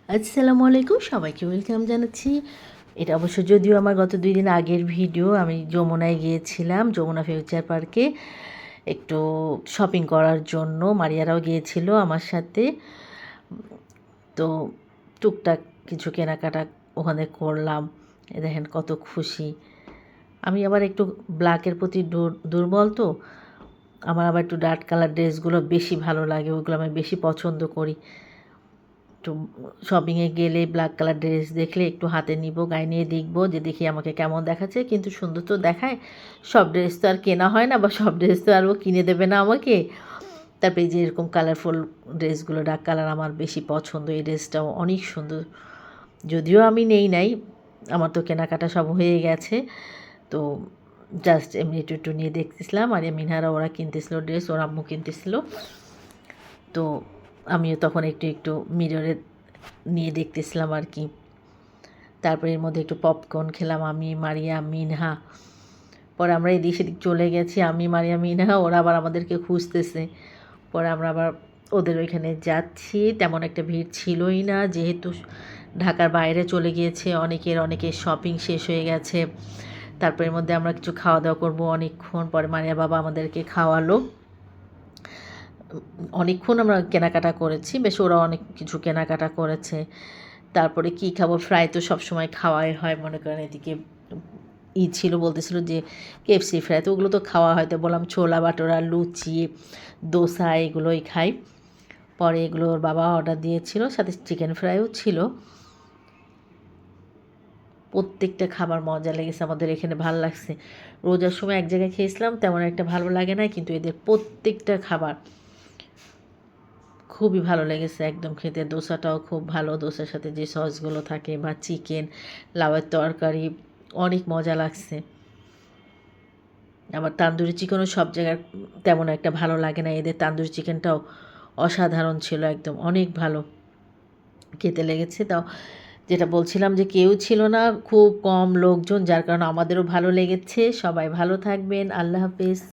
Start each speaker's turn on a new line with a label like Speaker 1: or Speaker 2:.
Speaker 1: আসসালামু আলাইকুম, সবাইকে ওয়েলকাম জানাচ্ছি। এটা অবশ্য যদিও আমার গত 2 দিন আগের ভিডিও। আমি যমুনায় গিয়েছিলাম, যমুনা ফিউচার পার্কে একটু শপিং করার জন্য। মারিয়ারাও গিয়েছিল আমার সাথে। তো টুকটাক কিছু কেনাকাটা ওখানে করলাম। এ দেখেন কত খুশি। আমি আবার একটু ব্ল্যাকের প্রতি দুর্বল, তো আমার আবার একটু ডার্ক কালার ড্রেসগুলো বেশি ভালো লাগে, ওগুলো আমি বেশি পছন্দ করি। একটু শপিংয়ে গেলে ব্ল্যাক কালার ড্রেস দেখলে একটু হাতে নিব, গায়ে নিয়ে দেখবো যে দেখি আমাকে কেমন দেখাচ্ছে। কিন্তু সুন্দর তো দেখায়, সব ড্রেস তো আর কেনা হয় না, বা সব ড্রেস তো আর ও কিনে দেবে না আমাকে। তারপরে যে এরকম কালারফুল ড্রেসগুলো, ডার্ক কালার আমার বেশি পছন্দ। এই ড্রেসটাও অনেক সুন্দর, যদিও আমি নেই নাই, আমার তো কেনাকাটা সব হয়ে গেছে। তো জাস্ট এমনি একটু একটু নিয়ে দেখতেছিলাম। আর মিনহারা ওরা কিনতেছিল ড্রেস, ওর আম্মু কিনতেছিল। তো আমিও তখন একটু একটু মিররে নিয়ে দেখতেছিলাম আর কি। তারপরে এর মধ্যে একটু পপকর্ন খেলাম আমি, মারিয়া, মিনহা। পরে আমরা এদিক সেদিক চলে গেছি, আমি, মারিয়া, মিনহা। ওরা আবার আমাদেরকে খুঁজতেছে। পরে আমরা আবার ওদের ওইখানে যাচ্ছি। তেমন একটা ভিড় ছিলই না, যেহেতু ঢাকার বাইরে চলে গিয়েছে। অনেকের শপিং শেষ হয়ে গেছে। তারপরের মধ্যে আমরা কিছু খাওয়া দাওয়া করবো অনেকক্ষণ পরে। মারিয়া বাবা আমাদেরকে খাওয়ালো। অনেকক্ষণ আমরা কেনাকাটা করেছি, বেশ ওরা অনেক কিছু কেনাকাটা করেছে। তারপরে কি খাবো, ফ্রাই তো সবসময় খাওয়াই হয়। মনে করেন এদিকে ছিল, বলতেছিল যে কেএফসি ফ্রাই, তো ওগুলো তো খাওয়া হয়। তো বললাম ছোলা বাটোরা, লুচি, দোসা এগুলোই খাই। পরে এগুলো ওর বাবা অর্ডার দিয়েছিল, সাথে চিকেন ফ্রাইও ছিল। প্রত্যেকটা খাবার মজা লেগেছে আমাদের, এখানে ভালো লাগছে। রোজার সময় এক জায়গায় খেয়েছিলাম, তেমন একটা ভালো লাগে না, কিন্তু এদের প্রত্যেকটা খাবার খুবই ভালো লেগেছে একদম খেতে। দোসাটাও খুব ভালো, দোসার সাথে যে সসগুলো থাকে, বা চিকেন, লাউয়ের তরকারি, অনেক মজা লাগছে। আবার তান্দুরি চিকেনও সব জায়গার তেমন একটা ভালো লাগে না, এদের তান্দুরি চিকেনটাও অসাধারণ ছিল, একদম অনেক ভালো খেতে লেগেছে। তাও যেটা বলছিলাম যে কেউ ছিল না, খুব কম লোকজন, যার কারণে আমাদেরও ভালো লেগেছে। সবাই ভালো থাকবেন, আল্লাহ হাফেজ।